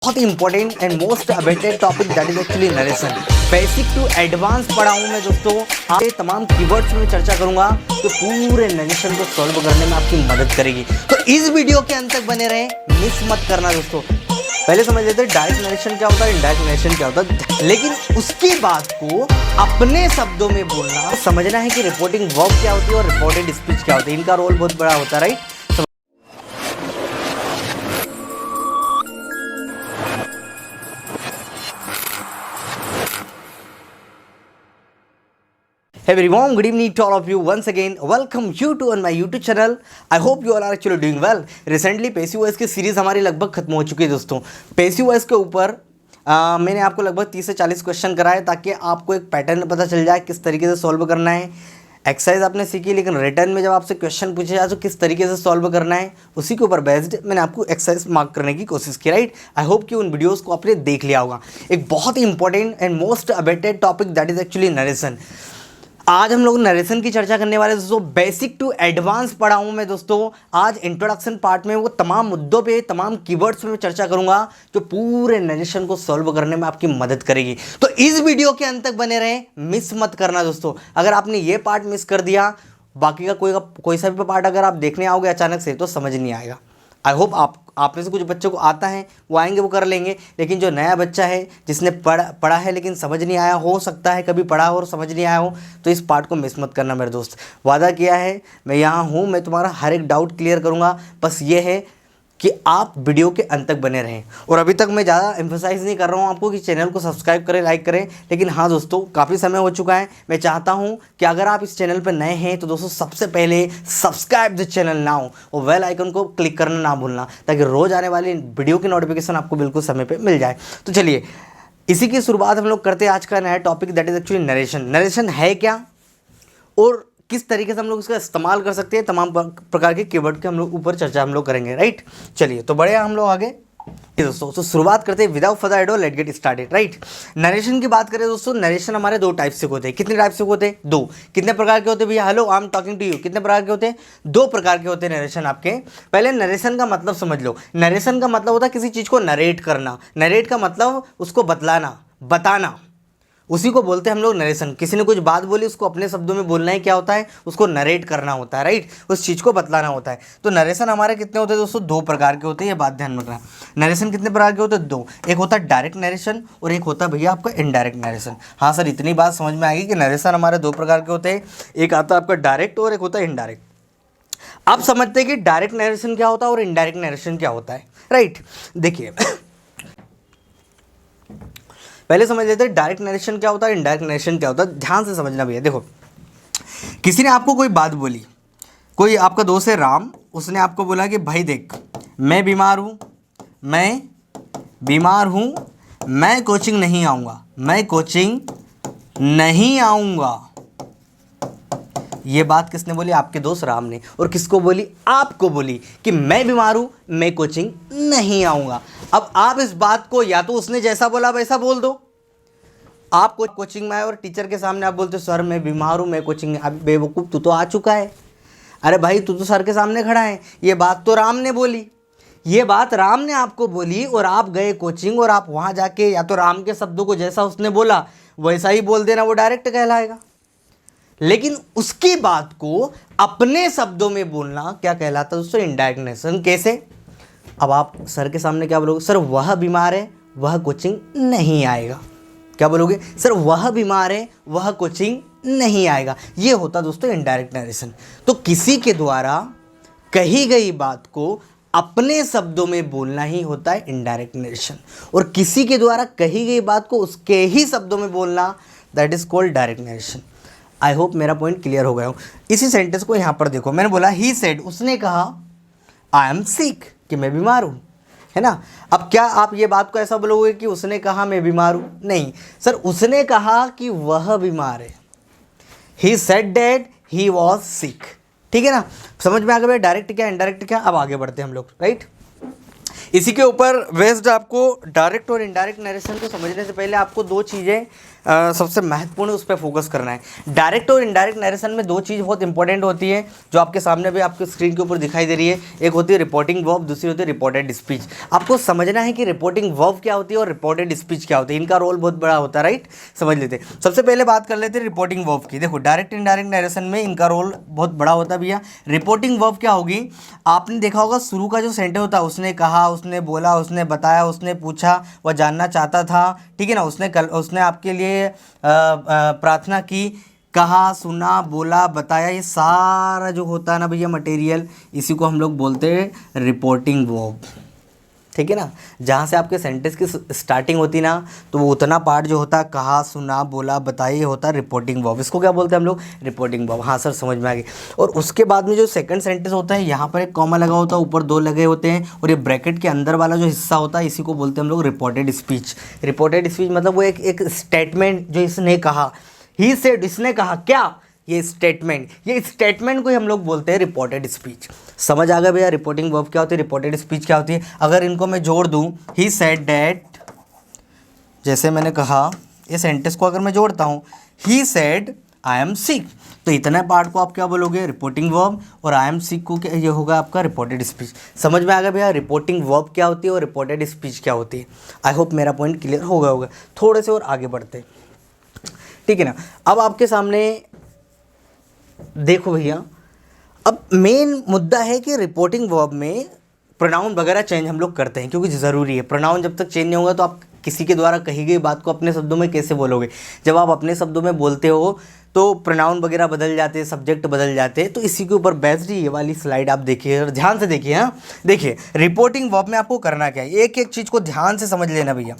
बहुत ही important and most awaited topic that is actually narration. Basic to advance पढ़ा हूँ मैं दोस्तों। आज तमाम कीवर्ड्स में चर्चा करूंगा तो पूरे नरेशन को सॉल्व करने में आपकी मदद करेगी। तो इस वीडियो के अंत तक बने रहें, मिस मत करना दोस्तों। पहले समझ लेते हैं डायरेक्ट नरेशन क्या होता है, इनडायरेक्ट नरेशन क्या होता है, लेकिन उसकी बात को अपने शब्दों में बोलना, समझना है कि रिपोर्टिंग वर्ब क्या होती है और रिपोर्टेड स्पीच क्या होती है। इनका रोल बहुत बड़ा होता है, right. Hey everyone, good evening to all of you once again. Welcome you to on my YouTube channel. I hope you all are actually doing well. Recently passive voice की series हमारी लगभग खत्म हो चुकी है दोस्तों। पैसिव वॉइस के ऊपर मैंने आपको लगभग 30 से 40 क्वेश्चन कराए ताकि आपको एक पैटर्न पता चल जाए किस तरीके से सॉल्व करना है। एक्सरसाइज आपने सीखी, लेकिन रिटर्न में जब आपसे क्वेश्चन पूछे जाए तो किस तरीके से सॉल्व करना है, उसी के ऊपर बेस्ड मैंने आपको एक्सरसाइज मार्क करने की कोशिश की, राइट। आई होप कि उन वीडियोस को आपने देख लिया होगा। एक बहुत ही important and most awaited topic that is actually narration. आज हम लोग नरेशन की चर्चा करने वाले दोस्तों। बेसिक टू एडवांस पढ़ा हूं मैं दोस्तों। आज इंट्रोडक्शन पार्ट में वो तमाम मुद्दों पे, तमाम कीवर्ड्स में चर्चा करूंगा जो पूरे नरेशन को सॉल्व करने में आपकी मदद करेगी। तो इस वीडियो के अंत तक बने रहें, मिस मत करना दोस्तों। अगर आपने ये पार्ट मिस कर दिया, बाकी का कोई सा भी पार्ट अगर आप देखने आओगे अचानक से तो समझ नहीं आएगा। आई होप आप में से कुछ बच्चों को आता है, वो आएंगे वो कर लेंगे, लेकिन जो नया बच्चा है जिसने पढ़ा है लेकिन समझ नहीं आया, हो सकता है कभी पढ़ा हो और समझ नहीं आया हो, तो इस पार्ट को मिस मत करना मेरे दोस्त। वादा किया है, मैं यहाँ हूँ, मैं तुम्हारा हर एक डाउट क्लियर करूँगा। बस ये है कि आप वीडियो के अंत तक बने रहें। और अभी तक मैं ज़्यादा एम्फोसाइज़ नहीं कर रहा हूँ आपको कि चैनल को सब्सक्राइब करें, लाइक करें, लेकिन हाँ दोस्तों, काफ़ी समय हो चुका है। मैं चाहता हूँ कि अगर आप इस चैनल पर नए हैं तो दोस्तों सबसे पहले सब्सक्राइब द चैनल नाउ और बेल आइकन को क्लिक करना ना भूलना, ताकि रोज़ आने वाली वीडियो की नोटिफिकेशन आपको बिल्कुल समय पर मिल जाए। तो चलिए इसी की शुरुआत हम लोग करते हैं आज का नया topic that is actually narration. Narration है क्या और किस तरीके से हम लोग इसका इस्तेमाल कर सकते हैं, तमाम प्रकार के कीवर्ड के हम लोग ऊपर चर्चा हम लोग करेंगे, राइट। चलिए तो बढ़िया हम लोग आगे दोस्तों। तो शुरुआत करते हैं without further ado, let get started, right. Narration की बात करें दोस्तों, नरेशन हमारे दो टाइप से होते हैं। कितने टाइप से होते हैं? दो। कितने प्रकार के होते हैं भैया? Hello, I am talking to you. कितने प्रकार के होते हैं? दो प्रकार के होते हैं नरेशन आपके। पहले नरेशन का मतलब समझ लो। नरेशन का मतलब होता है किसी चीज़ को नरेट करना। नरेट का मतलब उसको बतलाना, बताना, उसी को बोलते हैं हम लोग नरेशन। किसी ने कुछ बात बोली, उसको अपने शब्दों में बोलना है, क्या होता है? उसको नरेट करना होता है, राइट। उस चीज़ को बतलाना होता है। तो नरेशन हमारे कितने होते हैं दोस्तों? दो प्रकार के होते हैं, ये बात ध्यान में रखना। नरेशन कितने प्रकार के होते हैं? दो। एक होता है डायरेक्ट नरेशन और एक होता है भैया आपका इनडायरेक्ट नरेशन। हाँ सर, इतनी बात समझ में आएगी कि नरेशन हमारे दो प्रकार के होते हैं। एक आता है आपका डायरेक्ट और एक होता है इनडायरेक्ट। आप समझते हैं कि डायरेक्ट नरेशन क्या होता है और इनडायरेक्ट नरेशन क्या होता है, राइट। देखिए पहले समझ लेते हैं डायरेक्ट नरेशन क्या होता है, इनडायरेक्ट नरेशन क्या होता है। ध्यान से समझना भैया। देखो, किसी ने आपको कोई बात बोली, कोई आपका दोस्त है राम, उसने आपको बोला कि भाई देख, मैं बीमार हूँ, मैं कोचिंग नहीं आऊँगा, मैं कोचिंग नहीं आऊँगा। ये बात किसने बोली? आपके दोस्त राम ने। और किसको बोली? आपको बोली कि मैं बीमार हूँ, मैं कोचिंग नहीं आऊँगा। अब आप इस बात को या तो उसने जैसा बोला वैसा बोल दो। आप कोचिंग में आए और टीचर के सामने आप बोलते सर मैं बीमार हूँ, मैं कोचिंग। अब बेवकूफ़, तू तो आ चुका है। अरे भाई, तू तो सर के सामने खड़ा है। ये बात तो राम ने बोली, ये बात राम ने आपको बोली और आप गए कोचिंग और आप वहाँ जाके या तो राम के शब्दों को जैसा उसने बोला वैसा ही बोल देना, वो डायरेक्ट कहलाएगा। लेकिन उसकी बात को अपने शब्दों में बोलना क्या कहलाता है दोस्तों? Indirect narration. कैसे? अब आप सर के सामने क्या बोलोगे? सर वह बीमार है, वह कोचिंग नहीं आएगा। क्या बोलोगे? सर वह बीमार है, वह कोचिंग नहीं आएगा। ये होता दोस्तों इनडायरेक्ट नरेशन। तो किसी के द्वारा कही गई बात को अपने शब्दों में बोलना ही होता है इनडायरेक्ट नरेशन, और किसी के द्वारा कही गई बात को उसके ही शब्दों में बोलना, that is called direct narration. I hope मेरा पॉइंट क्लियर हो गया हो। इसी सेंटेंस को यहाँ पर देखो, मैंने बोला ही सेड, उसने कहा आई एम सिक, कि मैं बीमार हूँ, है ना। अब क्या आप ये बात को ऐसा बोलोगे कि उसने कहा मैं बीमार हूँ? नहीं सर, उसने कहा कि वह बीमार है। He said that he was sick. ठीक है ना, समझ में आ गया डायरेक्ट क्या इनडायरेक्ट क्या। अब आगे बढ़ते हैं हम लोग, राइट। इसी के ऊपर बेस्ड आपको डायरेक्ट और इनडायरेक्ट नरेशन को समझने से पहले आपको दो चीज़ें सबसे महत्वपूर्ण उस पर फोकस करना है। डायरेक्ट और इनडायरेक्ट नरेशन में दो चीज़ बहुत इंपॉर्टेंट होती है जो आपके सामने भी आपके स्क्रीन के ऊपर दिखाई दे रही है। एक होती है रिपोर्टिंग वर्ब, दूसरी होती है रिपोर्टेड स्पीच। आपको समझना है कि रिपोर्टिंग वर्ब क्या होती है और रिपोर्टेड स्पीच क्या होती है, इनका रोल बहुत बड़ा होता है, राइट। समझ लेते हैं। सबसे पहले बात कर लेते हैं रिपोर्टिंग वर्ब की। देखो डायरेक्ट इनडायरेक्ट नरेशन में इनका रोल बहुत बड़ा होता है भैया। रिपोर्टिंग वर्ब क्या होगी, आपने देखा होगा शुरू का जो सेंटेंस होता है, उसने कहा, उसने बोला, उसने बताया, उसने पूछा, वह जानना चाहता था, ठीक है ना, उसने आपके लिए प्रार्थना की, कहा, सुना, बोला, बताया, ये सारा जो होता है ना भैया मटेरियल, इसी को हम लोग बोलते हैं रिपोर्टिंग वर्ब, ठीक है ना। जहाँ से आपके सेंटेंस की स्टार्टिंग होती ना, तो वो उतना पार्ट जो होता है कहा, सुना, बोला, बताया, ये होता है रिपोर्टिंग वर्ब। इसको क्या बोलते हैं हम लोग, रिपोर्टिंग वर्ब। हाँ सर समझ में आ गई। और उसके बाद में जो सेकंड सेंटेंस होता है, यहाँ पर एक कॉमा लगा होता है, ऊपर दो लगे होते हैं, और ये ब्रैकेट के अंदर वाला जो हिस्सा होता है इसी को बोलते हैं हम लोग रिपोर्टेड स्पीच। रिपोर्टेड स्पीच मतलब वो एक स्टेटमेंट जो इसने कहा, ही सेड, इसने कहा क्या, ये स्टेटमेंट को ही हम लोग बोलते हैं रिपोर्टेड स्पीच। समझ आ गया भैया रिपोर्टिंग वर्ब क्या होती है, रिपोर्टेड स्पीच क्या होती है। अगर इनको मैं जोड़ दूं, ही सेड डैट, जैसे मैंने कहा, ये सेंटेंस को अगर मैं जोड़ता हूं, he said I am sick, तो इतना पार्ट को आप क्या बोलोगे, रिपोर्टिंग वर्ब, और आई एम सिक को क्या, ये होगा आपका रिपोर्टेड स्पीच। समझ में आ गया भैया रिपोर्टिंग वर्ब क्या होती है और रिपोर्टेड स्पीच क्या होती है। आई होप मेरा पॉइंट क्लियर हो गया होगा। थोड़े से और आगे बढ़ते हैं, ठीक है ना। अब आपके सामने देखो भैया, अब मेन मुद्दा है कि रिपोर्टिंग वर्ब में प्रोनाउन वगैरह चेंज हम लोग करते हैं क्योंकि ज़रूरी है। प्रोनाउन जब तक चेंज नहीं होगा तो आप किसी के द्वारा कही गई बात को अपने शब्दों में कैसे बोलोगे। जब आप अपने शब्दों में बोलते हो तो प्रोनाउन वगैरह बदल जाते हैं, सब्जेक्ट बदल जाते हैं। तो इसी के ऊपर बेस्ड ये वाली स्लाइड आप देखिए और ध्यान से देखिए। हाँ देखिए, रिपोर्टिंग वर्ब में आपको करना क्या है, एक एक चीज़ को ध्यान से समझ लेना भैया।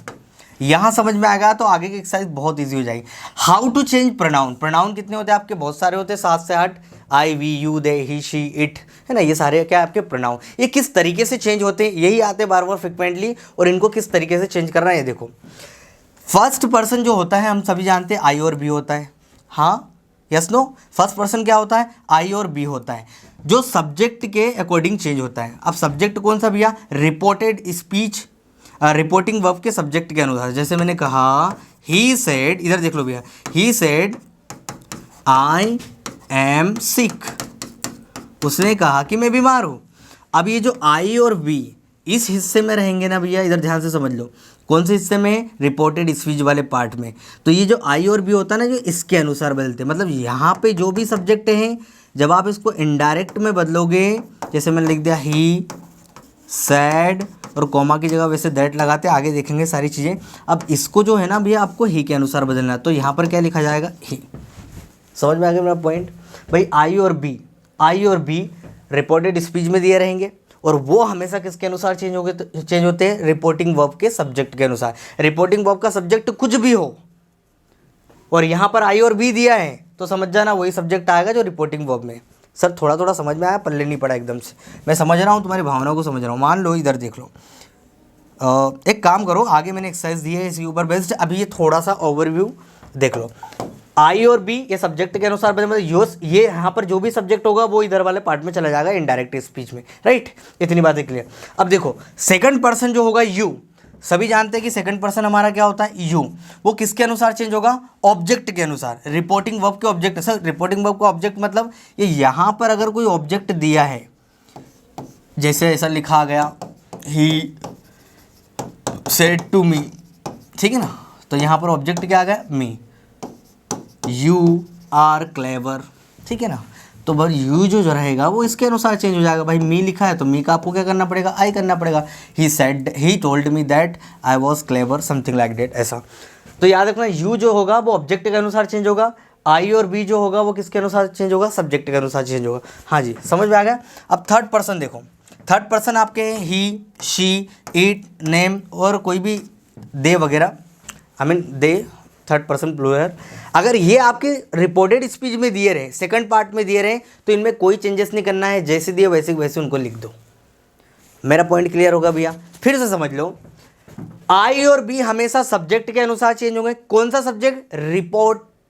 यहाँ समझ में आएगा तो आगे की एक्सरसाइज बहुत इजी हो जाएगी। How to change pronoun. Pronoun कितने होते हैं आपके, बहुत सारे होते हैं, 7 से 8। I, we, you, they, he, she, it, है ना, ये सारे क्या आपके प्रोनाउन। ये किस तरीके से चेंज होते हैं, यही आते हैं बार बार फ्रिक्वेंटली, और इनको किस तरीके से चेंज करना है ये देखो। फर्स्ट पर्सन जो होता है हम सभी जानते हैं आई और बी होता है। हाँ यस नो, फर्स्ट पर्सन क्या होता है, आई और बी होता है, जो सब्जेक्ट के अकॉर्डिंग चेंज होता है। अब सब्जेक्ट कौन सा भैया, रिपोर्टेड स्पीच, रिपोर्टिंग वर्ब के सब्जेक्ट के अनुसार। जैसे मैंने कहा ही सेड, इधर देख लो भैया, he said I am sick, उसने कहा कि मैं बीमार हूँ। अब ये जो आई और बी इस हिस्से में रहेंगे ना भैया, इधर ध्यान से समझ लो, कौन से हिस्से में, रिपोर्टेड स्पीच वाले पार्ट में। तो ये जो आई और बी होता है ना, जो इसके अनुसार बदलते हैं, मतलब यहाँ पे जो भी सब्जेक्ट हैं, जब आप इसको इनडायरेक्ट में बदलोगे, जैसे मैंने लिख दिया ही सैड, और कॉमा की जगह वैसे दैट लगाते, आगे देखेंगे सारी चीज़ें। अब इसको जो है ना भैया आपको ही के अनुसार बदलना है, तो यहाँ पर क्या लिखा जाएगा, ही। समझ में आ गया मेरा पॉइंट भाई। आई और बी रिपोर्टेड स्पीच में दिए रहेंगे, और वो हमेशा किसके अनुसार चेंज होते हैं, रिपोर्टिंग वर्ब के सब्जेक्ट के अनुसार। रिपोर्टिंग वर्ब का सब्जेक्ट कुछ भी हो, और यहाँ पर आई और बी दिया है, तो समझ जाना वही सब्जेक्ट आएगा जो रिपोर्टिंग वर्ब में। सर थोड़ा थोड़ा समझ में आया, पल्ले नहीं पड़ा एकदम से। मैं समझ रहा हूँ, तुम्हारी भावनाओं को समझ रहा हूँ। मान लो इधर देख लो, एक काम करो, आगे मैंने एक्सरसाइज दी है इसके ऊपर बेस्ड, अभी ये थोड़ा सा ओवरव्यू देख लो। आई और बी ये सब्जेक्ट के अनुसार बदले, मतलब ये यहाँ पर जो भी सब्जेक्ट होगा वो इधर वाले पार्ट में चला जाएगा इनडायरेक्ट स्पीच में, राइट। इतनी बातें क्लियर। अब देखो सेकंड पर्सन जो होगा यू, सभी जानते हैं कि सेकंड पर्सन हमारा क्या होता है, यू। वो किसके अनुसार चेंज होगा, ऑब्जेक्ट के अनुसार। रिपोर्टिंग वर्ब के ऑब्जेक्ट, सर रिपोर्टिंग वर्ब का ऑब्जेक्ट मतलब ये यहाँ पर अगर कोई ऑब्जेक्ट दिया है, जैसे ऐसा लिखा गया ही सेड टू मी, ठीक है ना, तो यहाँ पर ऑब्जेक्ट क्या आ गया, मी। यू आर क्लेवर, ठीक है ना, तो भाई यू जो रहेगा वो इसके अनुसार चेंज हो जाएगा। भाई मी लिखा है तो मी का आपको क्या करना पड़ेगा, आई करना पड़ेगा। He said, he told me that I was clever, something like that, ऐसा। तो याद रखना यू जो होगा वो ऑब्जेक्ट के अनुसार चेंज होगा, आई और बी जो होगा वो किसके अनुसार चेंज होगा, सब्जेक्ट के अनुसार चेंज होगा। हाँ जी समझ में आ गया। अब थर्ड पर्सन देखो, थर्ड पर्सन आपके ही, शी, इट, नेम, और कोई भी दे वगैरह, I mean they, third person plural. अगर ये आपके रिपोर्टेड स्पीच में दिए रहे, सेकंड पार्ट में दिए रहे, तो इनमें कोई चेंजेस नहीं करना है, जैसे दिए वैसे वैसे उनको लिख दो। मेरा पॉइंट क्लियर होगा भैया। फिर से समझ लो, आई और बी हमेशा सब्जेक्ट के अनुसार चेंज होंगे। कौन सा सब्जेक्ट,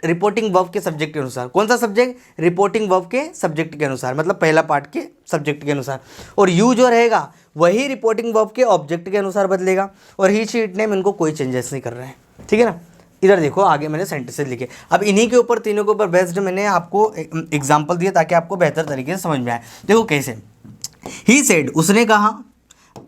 रिपोर्टिंग वर्ब के सब्जेक्ट के अनुसार। कौन सा सब्जेक्ट? रिपोर्टिंग वर्ब के सब्जेक्ट के अनुसार, मतलब पहला पार्ट के सब्जेक्ट के अनुसार। और यू जो रहेगा वही रिपोर्टिंग वर्ब के ऑब्जेक्ट के अनुसार बदलेगा। और ही शी इट नेम इनको कोई चेंजेस नहीं कर रहे हैं, ठीक है ना। इधर देखो आगे मैंने सेंटेंसेस लिखे। अब इन्हीं के ऊपर, तीनों के ऊपर बेस्ड मैंने आपको एग्जाम्पल दिया ताकि आपको बेहतर तरीके से समझ में आए। देखो कैसे। ही सेड, उसने कहा,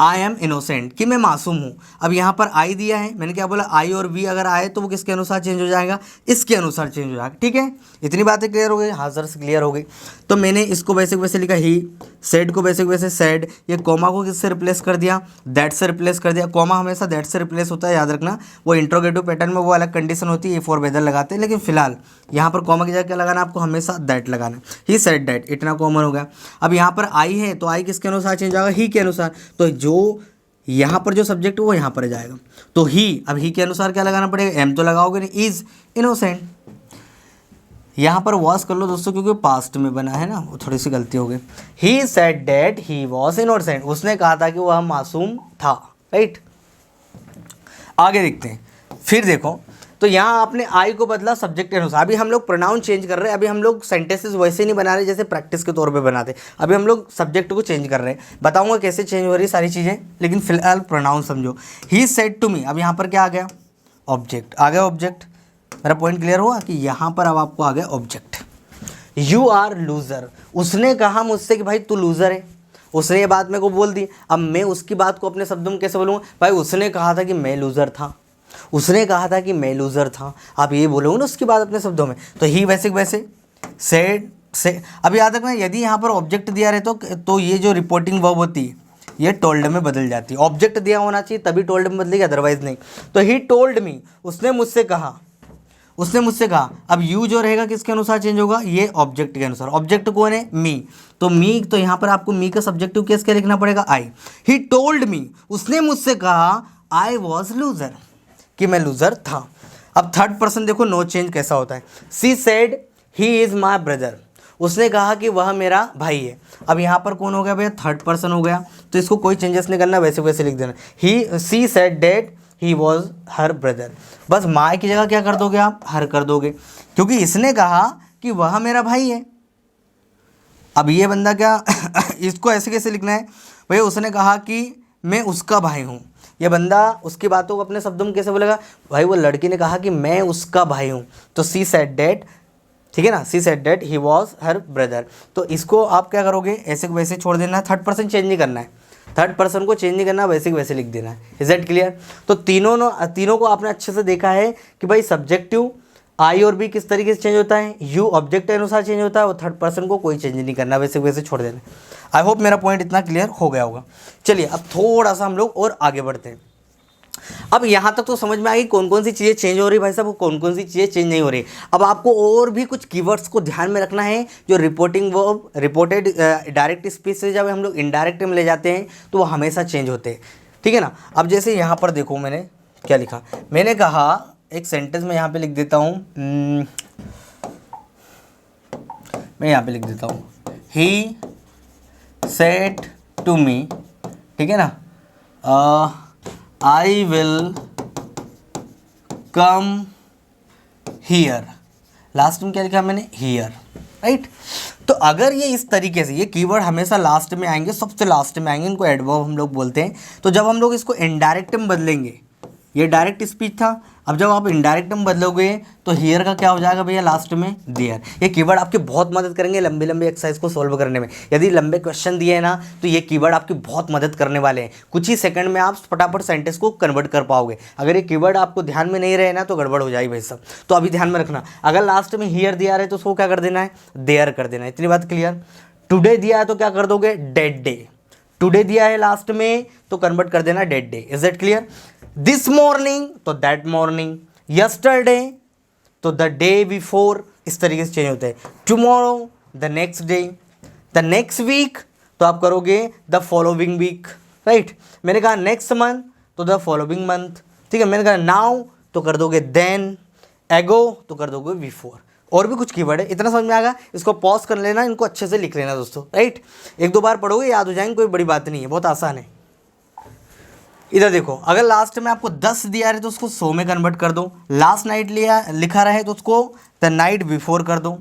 आई एम इनोसेंट, कि मैं मासूम हूँ। अब यहाँ पर आई दिया है, मैंने क्या बोला, आई और वी अगर आए तो वो किसके अनुसार चेंज हो जाएगा? इसके अनुसार चेंज हो जाएगा, ठीक है। इतनी बातें क्लियर हो गई, हाजिर से क्लियर हो गई। तो मैंने इसको वैसे वैसे लिखा, ही, सेड को वैसे वैसे सेड, ये कॉमा को किससे रिप्लेस कर दिया? दैट से रिप्लेस कर दिया। कॉमा हमेशा दैट से रिप्लेस होता है, याद रखना। वो इंट्रोगेटिव पैटर्न में वो अलग कंडीशन होती है, ये फॉर वेदर लगाते हैं, लेकिन फिलहाल यहाँ पर कॉमा की जगह क्या लगाना? आपको हमेशा दैट लगाना। ही सेड दैट, इतना कॉमन हो गया। अब यहाँ पर आई है तो आई किसके अनुसार चेंज होगा? ही के अनुसार। तो जो यहाँ पर जो सब्जेक्ट है वो यहाँ पर जाएगा, तो ही, अब ही के अनुसार क्या लगाना पड़ेगा? एम तो लगाओगे नहीं, इज इनोसेंट। यहाँ पर वॉस कर लो दोस्तों, क्योंकि पास्ट में बना है ना, वो थोड़ी सी गलती हो गई। He said that he was innocent, उसने कहा था कि वह मासूम था, राइट। आगे देखते हैं। फिर देखो, तो यहाँ आपने आई को बदला सब्जेक्ट के अनुसार। अभी हम लोग प्रोनाउन चेंज कर रहे हैं, अभी हम लोग सेंटेंसेस वैसे नहीं बना रहे जैसे प्रैक्टिस के तौर पे बनाते। अभी हम लोग सब्जेक्ट को चेंज कर रहे हैं, बताऊंगा कैसे चेंज हो रही सारी चीज़ें, लेकिन फिलहाल प्रोनाउन समझो। ही सेड टू मी, अब यहाँ पर क्या आ गया? ऑब्जेक्ट आ गया। ऑब्जेक्ट, मेरा पॉइंट क्लियर हुआ कि यहाँ पर अब आपको आ गया ऑब्जेक्ट। यू आर लूजर, उसने कहा मुझसे कि भाई तू लूजर है। उसने ये बात मेरे को बोल दी, अब मैं उसकी बात को अपने शब्दों में कैसे बोलूँगा? भाई उसने कहा था कि मैं लूजर था, उसने कहा था कि मैं लूजर था। आप ये बोलोगे ना उसकी बात अपने शब्दों में, तो ही वैसे वैसे सेड से। अब याद रखना, यदि यहाँ पर ऑब्जेक्ट दिया रहे तो ये जो रिपोर्टिंग वर्ब होती है ये टोल्ड में बदल जाती है। ऑब्जेक्ट दिया होना चाहिए तभी टोल्ड में बदलेगी, अदरवाइज नहीं। तो ही टोल्ड मी, उसने मुझसे कहा, उसने मुझसे कहा। अब यू जो रहेगा किसके अनुसार चेंज होगा? ये ऑब्जेक्ट के अनुसार। ऑब्जेक्ट कौन है? मी। तो मी, तो यहाँ पर आपको मी का सब्जेक्टिव केस क्या लिखना पड़ेगा? आई। ही टोल्ड मी, उसने मुझसे कहा, आई वॉज लूजर, कि मैं लूजर था। अब थर्ड पर्सन देखो, नो चेंज कैसा होता है। She said he is my brother, उसने कहा कि वह मेरा भाई है। अब यहाँ पर कौन हो गया भैया? थर्ड पर्सन हो गया, तो इसको कोई चेंजेस नहीं करना, वैसे वैसे लिख देना। He, she said that he was her brother. बस माई की जगह क्या कर दोगे आप? हर कर दोगे, क्योंकि इसने कहा कि वह मेरा भाई है। अब ये बंदा क्या इसको ऐसे कैसे लिखना है भैया? उसने कहा कि मैं उसका भाई हूँ। ये बंदा उसकी बातों को अपने शब्दों में कैसे बोलेगा? भाई वो लड़की ने कहा कि मैं उसका भाई हूँ, तो सी सेड डैट, ठीक है ना, सी said that he was her brother. तो इसको आप क्या करोगे? ऐसे को वैसे छोड़ देना है, थर्ड पर्सन चेंज नहीं करना है, थर्ड पर्सन को चेंज नहीं करना, वैसे के वैसे लिख देना है। Is that clear? तो तीनों को आपने अच्छे से देखा है कि भाई सब्जेक्टिव आई और बी किस तरीके से चेंज होता है, यू ऑब्जेक्ट के अनुसार चेंज होता है, और थर्ड पर्सन को कोई चेंज नहीं करना, वैसे वैसे छोड़ देना। आई होप मेरा पॉइंट इतना क्लियर हो गया होगा। चलिए अब थोड़ा सा हम लोग और आगे बढ़ते हैं। अब यहाँ तक तो समझ में आ गई कौन कौन सी चीज़ें चेंज हो रही भाई साहब, कौन कौन सी चीज़ें चेंज नहीं हो रही। अब आपको और भी कुछ कीवर्ड्स को ध्यान में रखना है जो reporting verb, reported direct speech से जब हम लोग इनडायरेक्ट में ले जाते हैं तो वो हमेशा चेंज होते हैं, ठीक है ना। अब जैसे यहाँ पर देखो मैंने क्या लिखा, मैंने कहा एक सेंटेंस में यहाँ पे लिख देता हूँ, मैं यहाँ पे लिख देता हूँ, ही सेड टू मी, ठीक है ना, I will come here. Last में क्या लिखा मैंने? Here, right. तो अगर ये इस तरीके से, ये कीवर्ड हमेशा लास्ट में आएंगे, सबसे लास्ट में आएंगे, इनको एडवर्ब हम लोग बोलते हैं। तो जब हम लोग इसको इनडायरेक्ट में बदलेंगे, ये डायरेक्ट स्पीच था, अब जब आप इनडायरेक्ट में बदलोगे तो हियर का क्या हो जाएगा भैया? लास्ट में देयर। ये कीवर्ड आपकी बहुत मदद करेंगे लंबे लंबे एक्सरसाइज को सॉल्व करने में। यदि लंबे क्वेश्चन दिए हैं ना तो ये कीवर्ड आपकी बहुत मदद करने वाले हैं। कुछ ही सेकंड में आप फटाफट सेंटेंस को कन्वर्ट कर पाओगे। अगर ये कीवर्ड आपको ध्यान में नहीं रहे ना तो गड़बड़ हो जाएगी भाई साहब। तो अभी ध्यान में रखना, अगर लास्ट में हियर दिया रहे तो उसको क्या कर देना है? देयर कर देना है। इतनी बात क्लियर। टुडे दिया है तो क्या कर दोगे? Dead day. टुडे दिया है लास्ट में तो कन्वर्ट कर देना that day. Is that clear? This morning तो दैट मॉर्निंग, यस्टरडे तो द डे बिफोर, इस तरीके से चेंज होते हैं। Tomorrow the next day, the next week तो आप करोगे द फॉलोइंग वीक, राइट। मैंने कहा नेक्स्ट मंथ तो द फॉलोइंग मंथ, ठीक है। मैंने कहा नाउ तो कर दोगे देन, एगो तो कर दोगे बिफोर। और भी कुछ कीवर्ड है, इतना समझ में आएगा। इसको पॉज कर लेना, इनको अच्छे से लिख लेना दोस्तों, राइट। एक दो बार पढ़ोगे याद हो जाएंगे, कोई बड़ी बात नहीं है, बहुत आसान है। इधर देखो, अगर लास्ट में आपको 10 दिया रहे तो उसको 100 में कन्वर्ट कर दो, लास्ट नाइट लिया लिखा रहे तो उसको द नाइट बिफोर कर दो,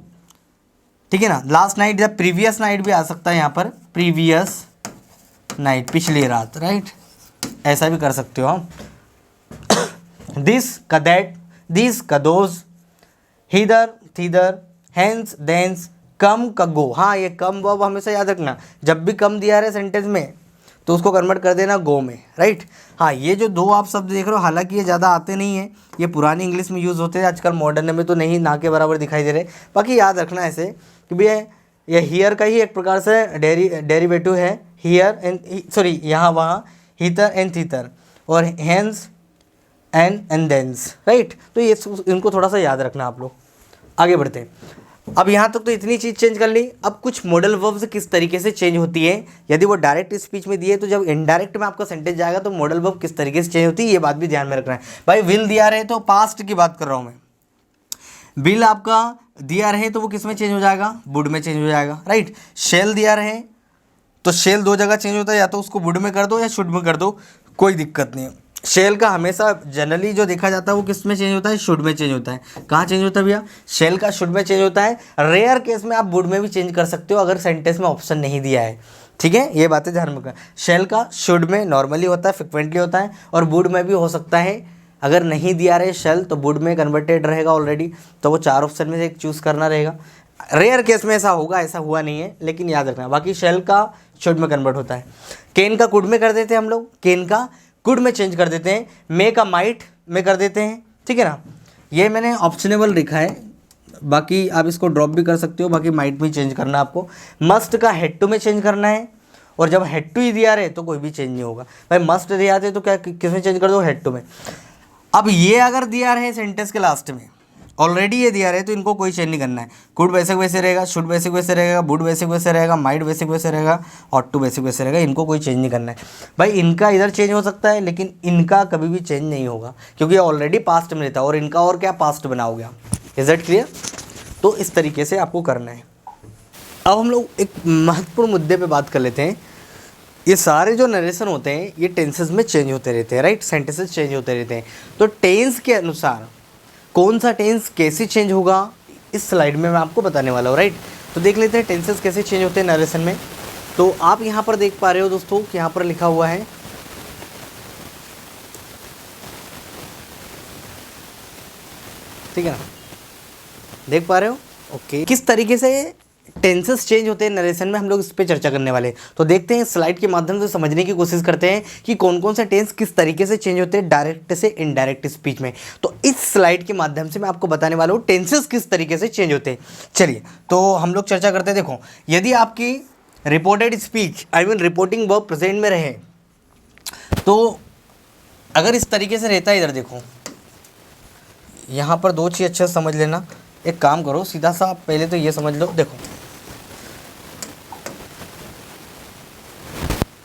ठीक है ना। लास्ट नाइट या प्रीवियस नाइट भी आ सकता है यहाँ पर, प्रीवियस नाइट, पिछली रात, राइट, ऐसा भी कर सकते हो हम। दिस का दैट, दिस का दोज, हिदर थीदर, हैंस देंस, कम का गो। हाँ, ये कम वर्ब हमेशा याद रखना, जब भी कम दिया रहे सेंटेंस में तो उसको कन्वर्ट कर देना गो में, राइट। हाँ, ये जो दो आप शब्द देख रहे हो, हालांकि ये ज़्यादा आते नहीं हैं, ये पुरानी इंग्लिश में यूज़ होते हैं, आजकल मॉडर्न में तो नहीं, ना के बराबर दिखाई दे रहे। बाकी याद रखना ऐसे कि भैया ये हियर का ही एक प्रकार से डेरिवेटिव है, हियर एंड, सॉरी यहाँ वहाँ, हीटर एंड थीटर, और हैंस एंड देंस, राइट। तो ये इनको थोड़ा सा याद रखना आप लोग। आगे बढ़ते हैं। अब यहाँ तक तो इतनी चीज़ चेंज कर ली। अब कुछ मॉडल वर्ब्स किस तरीके से चेंज होती है, यदि वो डायरेक्ट स्पीच में दिए तो जब इनडायरेक्ट में आपका सेंटेंस जाएगा तो मॉडल वर्ब किस तरीके से चेंज होती है, ये बात भी ध्यान में रखना है। भाई विल दिया रहे तो पास्ट की बात कर रहा हूँ मैं, विल आपका दिया रहे तो वो किस में चेंज हो जाएगा, वुड में चेंज हो जाएगा, राइट। शेल दिया रहे तो शेल दो जगह चेंज होता है, या तो उसको वुड में कर दो या शुड में कर दो, कोई दिक्कत नहीं है। शेल का हमेशा जनरली जो देखा जाता है वो किस में चेंज होता है, शुड में चेंज होता है। कहाँ चेंज होता है भैया, शेल का शुड में चेंज होता है। रेयर केस में आप वुड में भी चेंज कर सकते हो अगर सेंटेंस में ऑप्शन नहीं दिया है, ठीक है, ये बातें ध्यान में रखना। शेल का शुड में नॉर्मली होता है, फ्रिक्वेंटली होता है, और वुड में भी हो सकता है। अगर नहीं दिया रहे शेल तो वुड में कन्वर्टेड रहेगा ऑलरेडी, तो वो 4 ऑप्शन में से एक चूज़ करना रहेगा। रेयर केस में ऐसा होगा, ऐसा हुआ नहीं है, लेकिन याद रखना। बाकी शेल का शुड में कन्वर्ट होता है। केन का कुड में कर देते हैं हम लोग, केन का कुड में चेंज कर देते हैं। मे का माइट में कर देते हैं, ठीक है ना। ये मैंने ऑप्शनेबल लिखा है, बाकी आप इसको ड्रॉप भी कर सकते हो, बाकी माइट में चेंज करना है आपको। मस्ट का हेड टू में चेंज करना है, और जब हेड टू ही दिया रहे तो कोई भी चेंज नहीं होगा। भाई मस्ट दिया थे तो क्या किस में चेंज कर दो, हेड टू में। अब ये अगर दिया रहे सेंटेंस के लास्ट में, ऑलरेडी ये दिया रहे तो इनको कोई चेंज नहीं करना है। कुड बेसिक वैसे रहेगा, शुड बेसिक वैसे रहेगा, वुड बेसिक वैसे रहेगा, माइट बेसिक वैसे रहेगा, और टू बेसिक वैसे रहेगा। इनको कोई चेंज नहीं करना है। भाई इनका इधर चेंज हो सकता है, लेकिन इनका कभी भी चेंज नहीं होगा, क्योंकि ये ऑलरेडी पास्ट में रहता है, और इनका और क्या पास्ट बना हो गया। Is that clear? तो इस तरीके से आपको करना है। अब हम लोग एक महत्वपूर्ण मुद्दे पर बात कर लेते हैं। ये सारे जो नरेशन होते हैं ये टेंसेस में चेंज होते रहते हैं, राइट, सेंटेंसेस चेंज होते रहते हैं। तो टेंस के अनुसार कौन सा टेंस कैसे चेंज होगा, इस स्लाइड में मैं आपको बताने वाला हूँ, राइट। तो देख लेते हैं टेंसेस कैसे चेंज होते हैं नरेशन में। तो आप यहाँ पर देख पा रहे हो दोस्तों कि यहाँ पर लिखा हुआ है, ठीक है ना, देख पा रहे हो, ओके। किस तरीके से टेंसेस चेंज होते हैं नरेशन में, हम लोग इस पे चर्चा करने वाले हैं। तो देखते हैं स्लाइड के माध्यम से समझने की कोशिश करते हैं कि कौन कौन से टेंस किस तरीके से चेंज होते हैं डायरेक्ट से इनडायरेक्ट स्पीच में। तो इस स्लाइड के माध्यम से मैं आपको बताने वाला हूँ टेंसेस किस तरीके से चेंज होते हैं। चलिए तो हम लोग चर्चा करते हैं। देखो, यदि आपकी reported speech I mean reporting verb present में रहे, तो अगर इस तरीके से रहता है, इधर देखो, यहाँ पर दो चीज़ अच्छे से समझ लेना। एक काम करो, सीधा सा आप पहले तो ये समझ लो। देखो,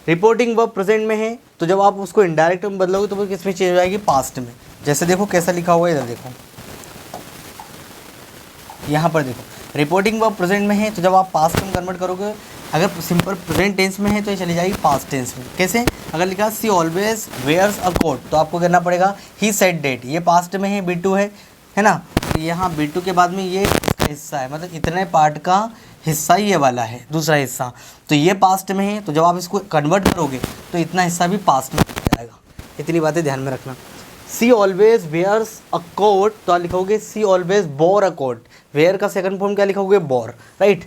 रिपोर्टिंग वर्ब प्रेजेंट में है, तो जब आप उसको इनडायरेक्ट में बदलोगे तो वो किस में चेंज हो जाएगी, पास्ट में। जैसे देखो कैसा लिखा हुआ है, इधर देखो, यहाँ पर देखो, रिपोर्टिंग वर्ब प्रेजेंट में है, तो जब आप पास्ट में कन्वर्ट करोगे, अगर सिंपल प्रेजेंट टेंस में है तो ये चली जाएगी पास्ट टेंस में। कैसे? अगर लिखा सी ऑलवेज वेयर्स अ कोट, तो आपको करना पड़ेगा ही सेड डेट, ये पास्ट में है, B2 है ना। तो यहाँ B2 के बाद में ये इसका हिस्सा है, मतलब इतने पार्ट का हिस्सा ही ये वाला है, दूसरा हिस्सा, तो ये पास्ट में है। तो जब आप इसको कन्वर्ट करोगे तो इतना हिस्सा भी पास्ट में हो जाएगा। इतनी बातें ध्यान में रखना। She always wears a coat, तो आप लिखोगे she always bore a coat. Wear का सेकंड फॉर्म क्या लिखोगे, बोर, राइट।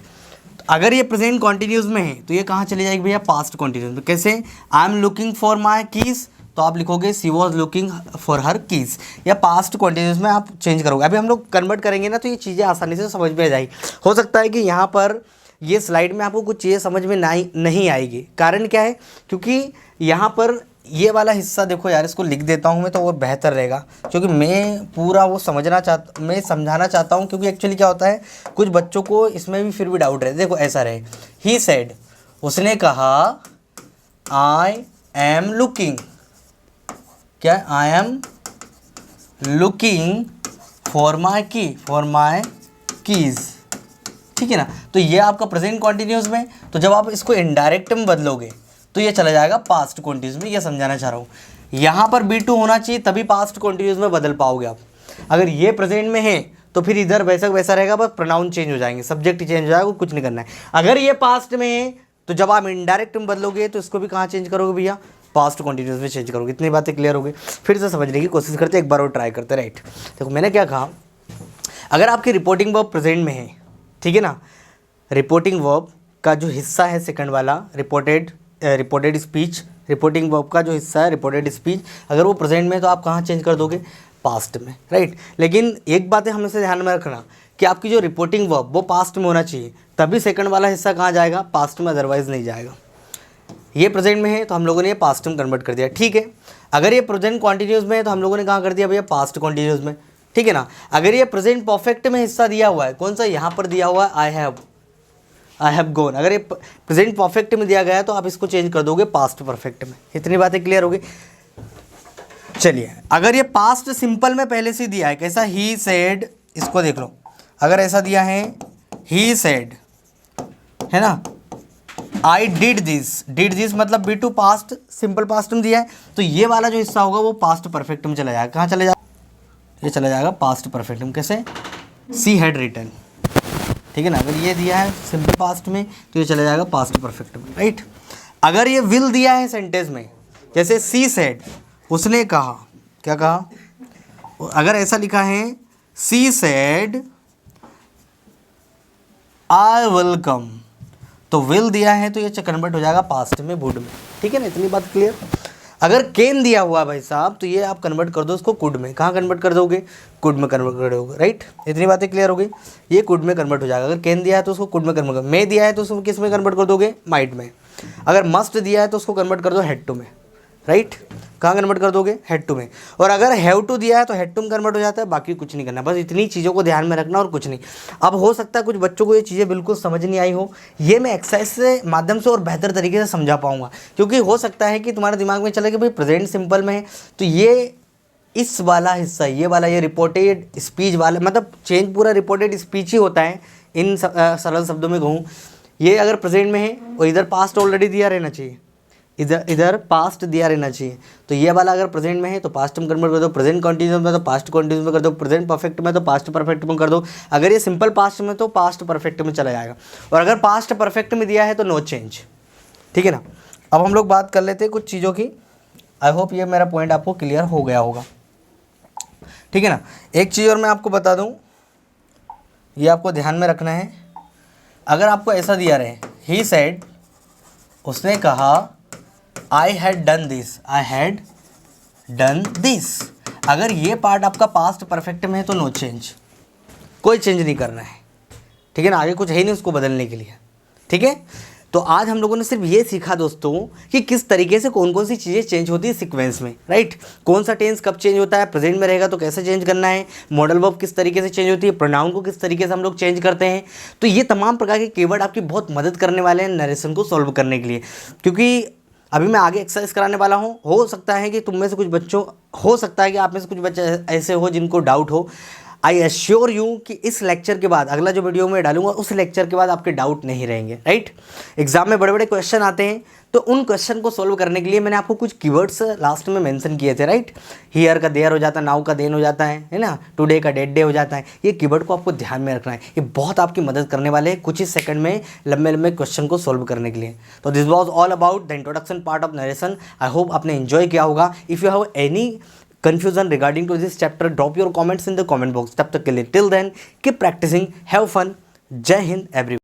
अगर ये प्रेजेंट कॉन्टिन्यूस में है तो ये कहाँ चली जाएगी भैया, पास्ट कॉन्टिन्यूस में। कैसे? I am looking for my keys, तो आप लिखोगे she was looking for her keys, या पास्ट कॉन्टिन्यूस में आप चेंज करोगे। अभी हम लोग कन्वर्ट करेंगे ना, तो ये चीज़ें आसानी से समझ में आ जाएगी। हो सकता है कि यहाँ पर ये स्लाइड में आपको कुछ चीज़ें समझ में नहीं आएगी। कारण क्या है? क्योंकि यहाँ पर ये वाला हिस्सा देखो यार, इसको लिख देता हूँ मैं तो वो बेहतर रहेगा, क्योंकि मैं पूरा वो मैं समझाना चाहता हूँ। क्योंकि एक्चुअली क्या होता है, कुछ बच्चों को इसमें भी फिर भी डाउट रहता है। देखो ऐसा रहे, ही सेड, उसने कहा, आई एम लुकिंग, क्या, आई am looking for my keys, ठीक है ना। तो ये आपका प्रेजेंट कॉन्टिन्यूस में, तो जब आप इसको इनडायरेक्ट में बदलोगे तो ये चला जाएगा पास्ट कॉन्टिन्यूस में। ये समझाना चाह रहा हूँ। यहाँ पर B2 होना चाहिए, तभी पास्ट कंटिन्यूस में बदल पाओगे आप। अगर ये प्रेजेंट में है तो फिर इधर वैसा वैसा रहेगा, बस प्रोनाउन चेंज हो जाएंगे, सब्जेक्ट चेंज हो जाएगा, कुछ नहीं करना है। अगर ये पास्ट में है तो जब आप इनडायरेक्ट में बदलोगे तो इसको भी कहाँ चेंज करोगे भैया, पास्ट कंटिन्यूस में चेंज करोगे। इतनी बातें क्लियर हो गई। फिर से समझने की कोशिश करते, एक बार और ट्राई करते। राइट, देखो मैंने क्या कहा, अगर आपकी रिपोर्टिंग वर्ब प्रेजेंट में है, ठीक है ना, रिपोर्टिंग वर्ब का जो हिस्सा है सेकंड वाला रिपोर्टेड स्पीच, रिपोर्टिंग वर्ब का जो हिस्सा है रिपोर्टेड स्पीच, अगर वो प्रेजेंट में है तो आप कहाँ चेंज कर दोगे, पास्ट में। राइट, लेकिन एक बात है हमेशा ध्यान में रखना कि आपकी जो रिपोर्टिंग वर्ब वो पास्ट में होना चाहिए, तभी सेकंड वाला हिस्सा कहाँ जाएगा, पास्ट में, अदरवाइज नहीं जाएगा। ये प्रेजेंट में है तो हम लोगों ने ये पास्ट में कन्वर्ट कर दिया, ठीक है। अगर ये प्रेजेंट कॉन्टिन्यूस में है तो हम लोगों ने कहाँ कर दिया भैया, पास्ट कॉन्टिन्यूस में, ठीक है ना। अगर ये प्रेजेंट परफेक्ट में हिस्सा दिया हुआ है, कौन सा, यहाँ पर दिया हुआ है आई हैव गॉन, अगर ये प्रेजेंट परफेक्ट में दिया गया है तो आप इसको चेंज कर दोगे पास्ट परफेक्ट में। इतनी बातें क्लियर हो गई। चलिए, अगर ये पास्ट सिंपल में पहले से दिया है, कैसा, ही सेड, इसको देख लो, अगर ऐसा दिया है ही सेड, है ना, आई डिड दिस मतलब B2 पास्ट सिंपल पास्ट में दिया है, तो ये वाला जो हिस्सा होगा वो पास्ट परफेक्ट में चला जाएगा। कहाँ चला जाएगा, ये चला जाएगा पास्ट परफेक्ट में। कैसे, सी हैड रिटन, ठीक है ना। अगर ये दिया है सिंपल पास्ट में तो ये चला जाएगा पास्ट परफेक्ट में। राइट, अगर ये विल दिया है सेंटेंस में, जैसे सी सेड, उसने कहा, क्या कहा, अगर ऐसा लिखा है she said I will come, तो विल दिया है तो ये कन्वर्ट हो जाएगा पास्ट में, वुड में, ठीक है ना। इतनी बात क्लियर। अगर कैन दिया हुआ भाई साहब तो ये आप कन्वर्ट कर दो उसको कुड में। कहाँ कन्वर्ट कर दोगे, कुड में कन्वर्ट कर दोगे। राइट, इतनी बातें क्लियर हो गई। ये कुड में कन्वर्ट हो जाएगा। अगर कैन दिया है तो उसको कुड में कन्वर्ट, मे दिया है तो उसको किस में कन्वर्ट कर दोगे, माइट में। अगर मस्ट दिया है तो उसको कन्वर्ट कर दो हैड टू में। राइट, कहाँ कन्वर्ट कर दोगे, हैड टू में। और अगर हैव टू दिया है तो हैड टू में कन्वर्ट हो जाता है, बाकी कुछ नहीं करना। बस इतनी चीज़ों को ध्यान में रखना और कुछ नहीं। अब हो सकता है कुछ बच्चों को ये चीज़ें बिल्कुल समझ नहीं आई हो, ये मैं एक्सरसाइज से माध्यम से और बेहतर तरीके से समझा पाऊंगा। क्योंकि हो सकता है कि तुम्हारे दिमाग में चले कि भाई प्रेजेंट सिंपल में है तो ये इस वाला हिस्सा, ये वाला, ये रिपोर्टेड स्पीच वाला, मतलब चेंज पूरा रिपोर्टेड स्पीच ही होता है। इन सरल शब्दों में कहूँ, ये अगर प्रेजेंट में है और इधर पास्ट ऑलरेडी दिया रहना चाहिए, इधर पास्ट दिया रहना चाहिए। तो ये वाला अगर प्रेजेंट में है तो पास्ट में कन्वर्ट कर दो, प्रेजेंट कंटिन्यूस में तो पास्ट कंटिन्यूस में कर दो, प्रेजेंट परफेक्ट में तो पास्ट परफेक्ट में कर दो। अगर ये सिंपल पास्ट में तो पास्ट परफेक्ट में चला जाएगा। और अगर पास्ट परफेक्ट में दिया है तो नो चेंज, ठीक है ना। अब हम लोग बात कर लेते हैं कुछ चीज़ों की। आई होप ये मेरा पॉइंट आपको क्लियर हो गया होगा, ठीक है ना। एक चीज़ और मैं आपको बता दूँ, ये आपको ध्यान में रखना है। अगर आपको ऐसा दिया रहे, ही सेड, उसने कहा, I had done this, I had done this, अगर ये पार्ट आपका पास्ट परफेक्ट में है तो नो चेंज, कोई चेंज नहीं करना है, ठीक है ना। आगे कुछ है नहीं उसको बदलने के लिए, ठीक है। तो आज हम लोगों ने सिर्फ ये सीखा दोस्तों कि किस तरीके से कौन कौन सी चीज़ें चेंज होती है सीक्वेंस में। राइट, कौन सा टेंस कब चेंज होता है, प्रेजेंट में रहेगा तो कैसे चेंज करना है, मॉडल वर्ब किस तरीके से चेंज होती है, प्रोनाउन को किस तरीके से हम लोग चेंज करते हैं। तो ये तमाम प्रकार के कीवर्ड आपकी बहुत मदद करने वाले हैं नरेशन को सॉल्व करने के लिए। क्योंकि अभी मैं आगे एक्सरसाइज कराने वाला हूँ। हो सकता है कि तुम में से कुछ बच्चों, हो सकता है कि आप में से कुछ बच्चे ऐसे हो जिनको डाउट हो। आई एश्योर यू कि इस लेक्चर के बाद, अगला जो वीडियो में डालूंगा उस लेक्चर के बाद आपके डाउट नहीं रहेंगे। राइट, एग्जाम में बड़े बड़े क्वेश्चन आते हैं तो उन क्वेश्चन को सॉल्व करने के लिए मैंने आपको कुछ कीवर्ड्स लास्ट में मेंशन किए थे। राइट, हियर का देयर हो जाता है, नाउ का देन हो जाता है ना, टुडे का डेड डे हो जाता है। ये कीवर्ड को आपको ध्यान में रखना है, ये बहुत आपकी मदद करने वाले हैं कुछ ही सेकंड में लंबे लंबे क्वेश्चन को सॉल्व करने के लिए। तो this was all about the introduction part of narration. I hope आपने एंजॉय किया होगा। If you have any confusion regarding to this chapter, drop your comments in the comment box. तब तक के लिए till then keep practicing, have fun. जय Hind everyone.